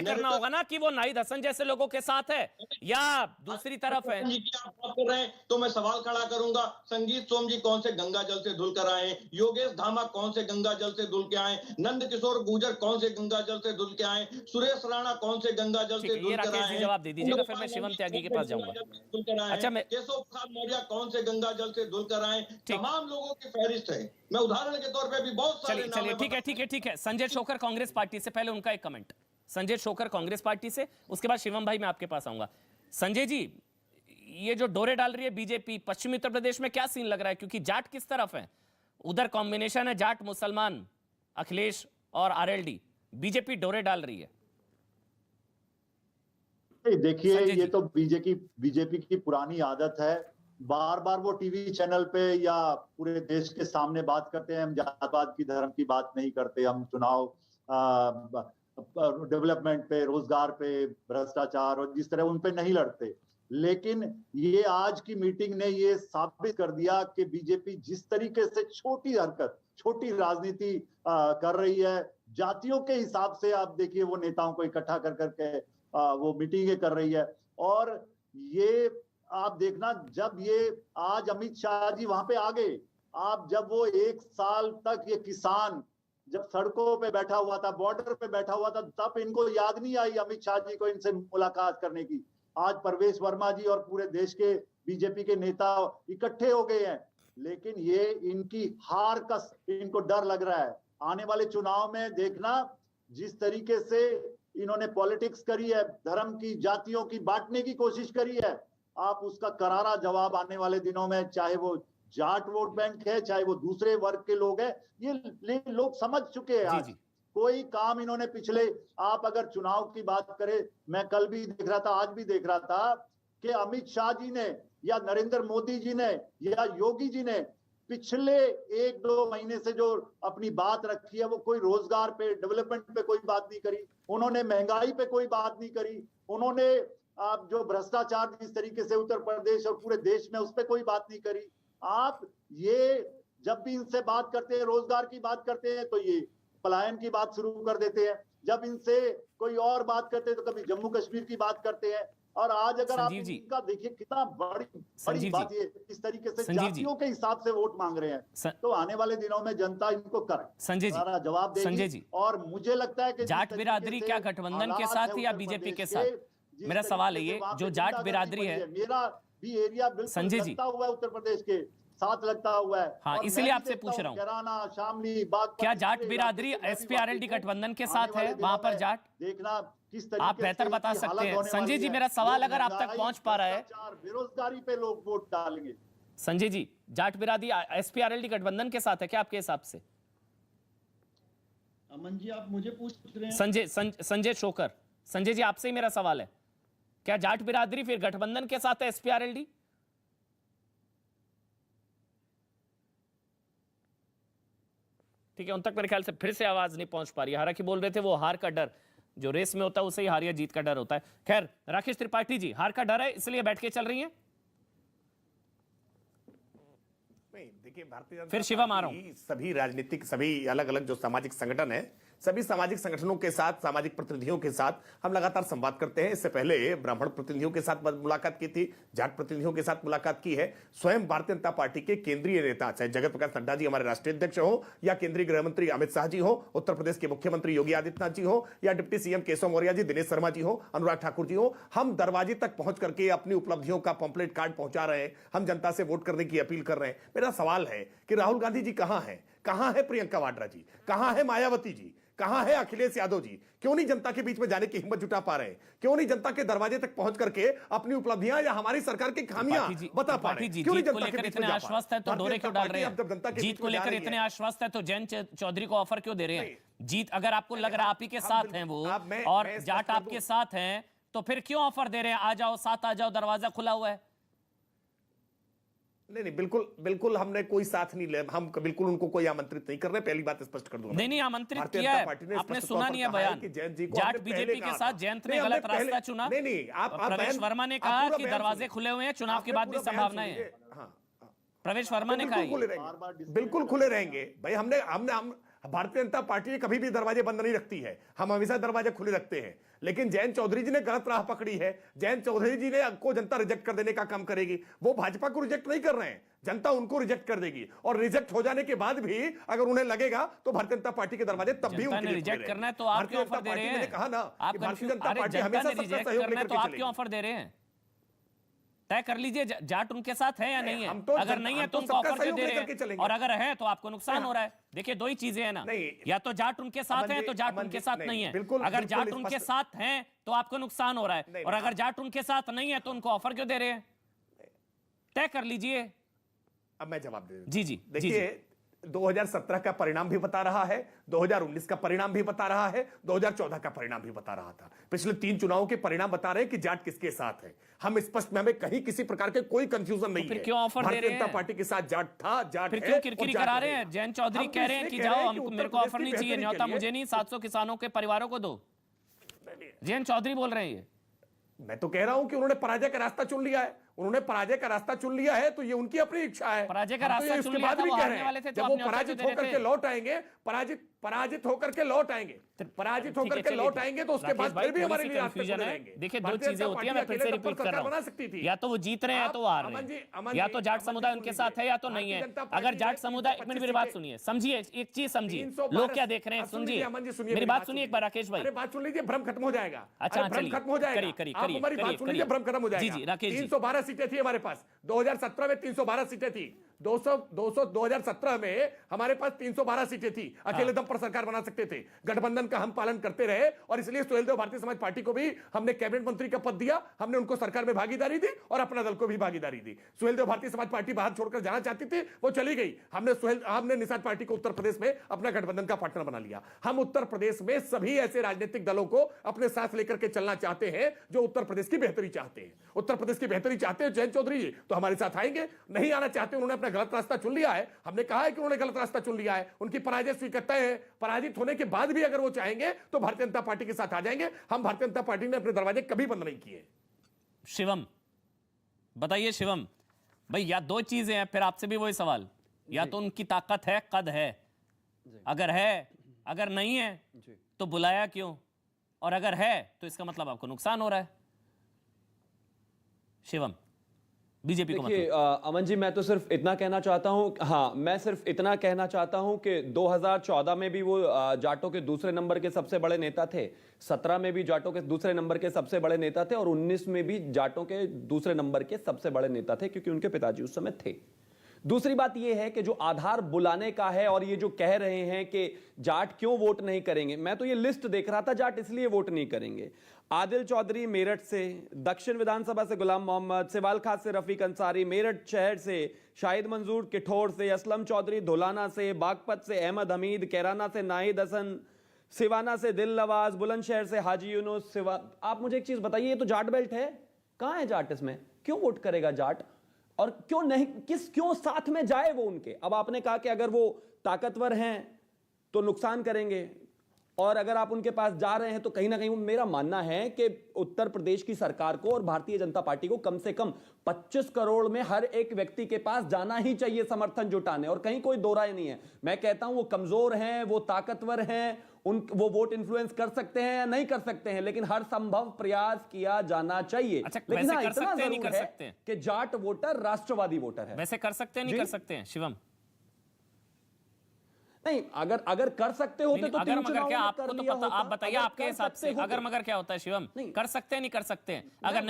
तय करना होगा ना कि वो नाहिद हसन जैसे लोगों के साथ है या दूसरी तरफ है। आप बात कर रहे हैं तो मैं सवाल खड़ा करूंगा, संगीत सोम जी कौन से गंगा जल से धुल कर आए, योगेश धामा कौन से गंगा जल से धुल के आए, नंद किशोर गुर्जर कौन से गंगा जल से धुल के आए, सुरेश राणा कौन से गंगा जल से धुल कर आए, जवाब दे दीजिएगा, फिर मैं शिवम त्यागी के पास जाऊंगा। अच्छा, मैं केशव प्रसाद मौर्य कौन से गंगा जल से धुल कर आए, तमाम लोगों की फहरिस्त है। मैं उदाहरण के तौर पे भी बहुत सारे नाम चलिए ठीक है। संजय शोकर कांग्रेस पार्टी से, पहले उनका एक comment, Sanjay shocker Congress party से, उसके बाद शिवम भाई मैं आपके पास आऊंगा। संजय जी, ये जो डोरे डाल रही है बीजेपी पश्चिमी उत्तर प्रदेश में, क्या सीन लग रहा है? क्योंकि जाट किस तरफ है, उधर कॉम्बिनेशन है जाट मुसलमान, अखिलेश और आरएलडी, बीजेपी डोरे डाल रही है। देखिए, ये तो बीजेपी की पुरानी आदत है, बार बार वो टीवी चैनल पे या पूरे देश के सामने बात करते हैं, हम जातपात की धर्म की बात नहीं करते, हम चुनाव डेवलपमेंट पे, रोजगार पे, भ्रष्टाचार और जिस तरह उन पे नहीं लड़ते। लेकिन ये आज की मीटिंग ने ये साबित कर दिया कि बीजेपी जिस तरीके से छोटी हरकत, छोटी राजनीति कर रही है, जातियों के हिसाब से आप देखिए वो नेताओं को इकट्ठा कर करके वो मीटिंगें कर रही है। और ये आप देखना, जब ये आज अमित शाह जी वहां पे आ गए, आप जब वो 1 साल तक ये किसान जब सड़कों पे बैठा हुआ था, बॉर्डर पे बैठा हुआ था, तब इनको याद नहीं आई अमित शाह जी को इनसे मुलाकात करने की। आज परवेश वर्मा जी और पूरे देश के बीजेपी के नेता इकट्ठे हो गए हैं, लेकिन ये इनकी हार का इनको डर लग रहा है। आने वाले चुनाव में देखना, जिस तरीके से इन्होंने पॉलिटिक्स करी है, धर्म की, जातियों की बांटने की कोशिश करी है, आप उसका करारा जवाब आने वाले दिनों में, चाहे वो जाट वोट बैंक है, चाहे वो दूसरे वर्ग के लोग हैं, ये लोग समझ चुके हैं। आज कोई काम इन्होंने पिछले, आप अगर चुनाव की बात करें, मैं कल भी देख रहा था, आज भी देख रहा था कि अमित शाह जी ने या नरेंद्र मोदी जी ने या योगी जी ने पिछले 1-2 महीने से जो अपनी बात रखी है, वो कोई रोजगार पे, डेवलपमेंट पे कोई बात नहीं करी, उन्होंने महंगाई पे कोई बात नहीं करी, उन्होंने आप जो भ्रष्टाचार जिस तरीके से उत्तर प्रदेश और पूरे देश में, उस पर कोई बात नहीं करी। आप ये जब भी इनसे बात करते हैं, रोजगार की बात करते हैं, तो ये पलायन की बात शुरू कर देते हैं, जब इनसे कोई और बात करते हैं तो कभी जम्मू कश्मीर की बात करते हैं। और आज अगर आप इनका देखिए कितना बड़ी बात, ये इस तरीके से जातियों के हिसाब से वोट मांग रहे हैं, तो आने वाले दिनों में जनता इनको करे, संजय जी जवाब देगी। और मुझे लगता है कि जाट बिरादरी क्या गठबंधन के साथ या बीजेपी के साथ? मेरा सवाल है ये, जो जाट बिरादरी है, मेरा भी एरिया बिल्कुल लगता हुआ है उत्तर प्रदेश के साथ, लगता हुआ है। हाँ, इसलिए आपसे पूछ रहा हूँ, कैराना, शामली, बागपत, क्या जाट बिरादरी एसपीआरएलडी गठबंधन के साथ है? वहां पर जाट देखना किस तरीके आप बेहतर बता सकते हैं। संजय जी, मेरा सवाल अगर आप तक पहुंच पा रहा है, बेरोजगारी पे लोग वोट डालेंगे। संजय जी, जाट बिरादरी एसपीआरएलडी गठबंधन के साथ है क्या आपके हिसाब से? अमन जी, आप मुझे पूछ रहे हैं? संजय शोकर, संजय जी आपसे ही मेरा सवाल है, क्या जाट बिरादरी फिर गठबंधन के साथ है एसपीआरएलडी? ठीक है, उन तक मेरे ख्याल से फिर से आवाज नहीं पहुंच पा रही। हालांकि बोल रहे थे वो हार का डर, जो रेस में होता है उसे ही हार या जीत का डर होता है। खैर, राकेश त्रिपाठी जी, हार का डर है इसलिए बैठ के चल रही हैं? नहीं, देखिए, भारतीय जनता फिर शिवम आ रहा हूं। सभी राजनीतिक, सभी अलग अलग जो सामाजिक संगठन है, सभी सामाजिक संगठनों के साथ, सामाजिक प्रतिनिधियों के साथ हम लगातार संवाद करते हैं। इससे पहले ब्राह्मण प्रतिनिधियों के साथ मुलाकात की थी, जाट प्रतिनिधियों के साथ मुलाकात की है। स्वयं भारतीय जनता पार्टी के केंद्रीय नेता, चाहे जगत प्रकाश नड्डा जी हमारे राष्ट्रीय अध्यक्ष हो, या केंद्रीय गृह मंत्री अमित शाह जी हो, उत्तर प्रदेश के मुख्यमंत्री योगी आदित्यनाथ जी हो, या डिप्टी सीएम केशव मौर्य जी, दिनेश शर्मा जी हो, अनुराग ठाकुर जी हो, हम दरवाजे तक पहुंच करके अपनी उपलब्धियों का पॉम्पलेट कार्ड पहुंचा रहे हैं। हम जनता से वोट करने की अपील कर रहे हैं। मेरा सवाल है कि राहुल गांधी जी कहां है? कहां है प्रियंका वाड्रा जी? कहां है मायावती जी? कहां है अखिलेश यादव जी? क्यों नहीं जनता के बीच में जाने की हिम्मत जुटा पा रहे हैं? क्यों नहीं जनता के दरवाजे तक पहुंच करके अपनी उपलब्धियां या हमारी सरकार की खामियां बता पा रहे हैं? क्यों नहीं जनता के बीच में आश्वस्त है तो डोरे क्यों डाल रहे हैं? जीत को लेकर इतने आश्वस्त है तो जयंत चौधरी को ऑफर क्यों दे रहे हैं? जीत अगर आपको लग रहा है आप ही के साथ हैं वो, और जाट आपके साथ हैं, तो फिर क्यों ऑफर दे रहे हैं? आ जाओ, साथ आ जाओ, दरवाजा खुला हुआ है। नहीं, बिल्कुल हमने कोई साथ नहीं लिया, हम बिल्कुल उनको कोई आमंत्रित नहीं कर रहे, पहली बात स्पष्ट कर दूं। नहीं, आमंत्रित किया है, आपने सुना नहीं है बयान? जाट बीजेपी के साथ जयंत ने गलत रास्ता चुना। नहीं, आप प्रवेश वर्मा ने कहा कि दरवाजे खुले हुए हैं, चुनाव के बाद भी संभावना है। प्रवेश वर्मा ने कहा बिल्कुल खुले रहेंगे भाई। भारतीय जनता पार्टी कभी भी दरवाजे बंद नहीं रखती है, हम हमेशा दरवाजे खुले रखते हैं। लेकिन जयंत चौधरी जी ने गलत राह पकड़ी है, जयंत चौधरी जी ने को जनता रिजेक्ट कर देने का काम करेगी। वो भाजपा को रिजेक्ट नहीं कर रहे हैं, जनता उनको रिजेक्ट कर देगी, और रिजेक्ट हो जाने के बाद भी अगर उन्हें लगेगा तो भारतीय जनता पार्टी के दरवाजे तब भी उनके लिए रिजेक्ट करना है तो आप क्यों ऑफर दे रहे हैं? कहा ना आप भारतीय जनता पार्टी जनता हमेशा ने सबका रिजेक्ट सहयोग करना है लेकर तो के आप क्यों चलेगी। ऑफर दे रहे हैं? तय कर लीजिए जाट उनके साथ है या नहीं है। हम तो अगर नहीं है तो उनको सबका ऑफर क्यों सहयोग दे रहे लेकर के हैं? चलेंगे। और अगर है तो आपको नुकसान हो रहा है। देखिए दो ही चीजें हैं ना, नहीं, या तो जाट उनके साथ अमन है जी, तो जाट अमन उनके जी, साथ नहीं, नहीं है। बिल्कुल- अगर बिल्कुल जाट उनके स्पष्ट- साथ हैं तो आपको नुकसान हो रहा है, नहीं, और अगर जाट उनके साथ नहीं है तो उनको ऑफर क्यों दे रहे हैं? तय कर लीजिए। अब मैं जवाब दे देता हूं। जी जी देखिए 2017 का परिणाम भी बता रहा है, 2019 का परिणाम भी बता रहा है, 2014 का परिणाम भी बता रहा था। पिछले 3 चुनावों के परिणाम बता रहे हैं कि जाट किसके साथ है। हम स्पष्ट में, हमें कहीं किसी प्रकार के कोई कंफ्यूजन नहीं फिर है। क्यों ऑफर दे भारतीय रहे जनता हैं? पार्टी के साथ जाट था, जाट फिर है, क्यों और किरकिरी जाट करा रहे हैं? रहेगा। जयंत चौधरी हम कह रहे हैं इसलिए कि कह रहे जाओ, हैं कि हमको मेरे को उत्तर ऑफर प्रदेश नहीं की चाहिए, बेहतरी न्योता के लिए- मुझे नहीं, 700 किसानों के परिवारों को दो। जयंत चौधरी बोल रहे हैं ये। मैं तो कह रहा हूं कि उन्होंने पराजय का रास्ता चुन लिया है, उन्होंने पराजय का रास्ता चुन लिया है, तो ये उनकी अपनी इच्छा है। पराजय का हम तो रास्ता ये चुन उसके लिया बाद था, भी वो कह हारने रहे वाले हैं, थे तो जब आप वो न्योता पराजित क्यों दे होकर रहे के थे? लौट आएंगे, पराजित होकर के लौट आएंगे, पराजित होकर के लौट आएंगे, तो उसके बाद फिर भी हमारे लिए रास्ते खुले रहेंगे। देखिए दो भारतीय चीजें जनता होती है, पार्टी मैं फिर से अकेले तब पर रिपीट कर सरकार रहा बना हूं, सकती थी। या तो वो जीत रहे हैं या तो वो हार रहे अमन जी, हैं, या तो जाट समुदाय उनके साथ है या तो नहीं है। अगर जाट समुदाय, एक मिनट मेरी बात सुनिए, समझिए एक चीज समझिए, लोग क्या देख रहे हैं सुनिए, मेरी बात सुनिए एक बार राकेश भाई। अरे बात सुन लीजिए, भ्रम खत्म हो जाएगा। अच्छा, भ्रम चलिए। खत्म हो जाएगा। करिए, आप हमारी बात सुन लीजिए, भ्रम खत्म हो जाएगा। जी, राकेश जी। 312 सीटें थी हमारे पास, 2017 में 312 सीटें थी, 2017 में हमारे पास 312 सीटें थी, अकेले दम पर सरकार बना सकते थे। गठबंधन का हम पालन करते रहे, और इसलिए सुहेलदेव भारतीय समाज पार्टी को भी हमने कैबिनेट मंत्री का पद दिया, हमने उनको सरकार में भागीदारी दी और अपना दल को भी भागीदारी दी। सुहेलदेव भारतीय समाज पार्टी बाहर छोड़कर जाना चाहती थी, वो चली गई। हमने निषाद पार्टी को उत्तर प्रदेश में अपना गठबंधन का पार्टनर बना लिया। हम उत्तर प्रदेश में सभी ऐसे राजनीतिक दलों को अपने साथ लेकर के चलना चाहते हैं जो उत्तर प्रदेश की बेहतरी चाहते हैं। उत्तर प्रदेश की बेहतरी चाहते हैं जयंत चौधरी जी, तो हमारे साथ आएंगे। नहीं आना चाहते, उन्होंने अपना गलत रास्ता चुन लिया है, हमने कहा है कि उन्होंने गलत रास्ता चुन लिया है, उनकी पराजय स्वीकारता है। पराजित होने के बाद भी अगर वो चाहेंगे तो भारतीय जनता पार्टी के साथ आ जाएंगे। हम भारतीय जनता पार्टी ने अपने दरवाजे कभी बंद नहीं किए। शिवम बताइए, शिवम भाई, या दो चीजें हैं, फिर आपसे भी वही सवाल, या तो उनकी ताकत है, कद है, अगर है, अगर नहीं है तो बुलाया क्यों, और अगर है तो इसका मतलब आपको नुकसान हो रहा है। शिवम, बीजेपी को देखिए मतलब अमन जी, मैं तो सिर्फ इतना कहना चाहता हूं, हाँ मैं सिर्फ इतना कहना चाहता हूं कि 2014 में भी वो जाटों के दूसरे नंबर के सबसे बड़े नेता थे, 17 में भी जाटों के दूसरे नंबर के सबसे बड़े नेता थे, और 19 में भी जाटों के दूसरे नंबर के सबसे बड़े नेता थे, क्योंकि उनके पिताजी उस समय थे। दूसरी बात यह है कि जो आधार बुलाने का है, और ये जो कह रहे हैं कि जाट क्यों वोट नहीं करेंगे, मैं तो ये लिस्ट देख रहा था, जाट इसलिए वोट नहीं करेंगे। आदिल चौधरी मेरठ से, दक्षिण विधानसभा से गुलाम मोहम्मद, सिवालखास से रफीक अंसारी, मेरठ शहर से शाहिद मंजूर किठौर से, असलम चौधरी धोलाना से, बागपत से अहमद हमीद, कैराना से नाहिद हसन, सिवाना से दिल नवाज, बुलंदशहर से हाजी यूनुस। आप मुझे एक चीज बताइए, ये तो जाट बेल्ट है, कहां है जाट इसमें? क्यों वोट करेगा जाट, और क्यों नहीं, क्यों साथ में जाए वो उनके? अब आपने कहा कि अगर वो ताकतवर हैं तो नुकसान करेंगे, और अगर आप उनके पास जा रहे हैं तो कहीं ना कहीं मेरा मानना है कि उत्तर प्रदेश की सरकार को और भारतीय जनता पार्टी को कम से कम 25 करोड़ में हर एक व्यक्ति के पास जाना ही चाहिए समर्थन जुटाने, और कहीं कोई दो राय नहीं है। मैं कहता हूं वो कमजोर हैं, वो ताकतवर हैं, वो वोट इन्फ्लुएंस कर सकते हैं या नहीं कर सकते हैं, लेकिन हर संभव प्रयास किया जाना चाहिए। अच्छा, लेकिन वैसे हाँ, कर इतना सकते हैं, नहीं जरूर कर है सकते हैं? कि जाट वोटर राष्ट्रवादी वोटर है। वैसे कर सकते हैं, नहीं जी? कर सकते हैं शिवम? नहीं, अगर कर सकते होते तो अगर 3 मगर चुनावों क्या, में आपको कर तो लिया पता, होता। आप बताइए अगर आपके कर हिसाब सकते से होते। अगर मगर क्या होता है शिवम? नहीं। कर सकते हैं, नहीं कर सकते हैं? अगर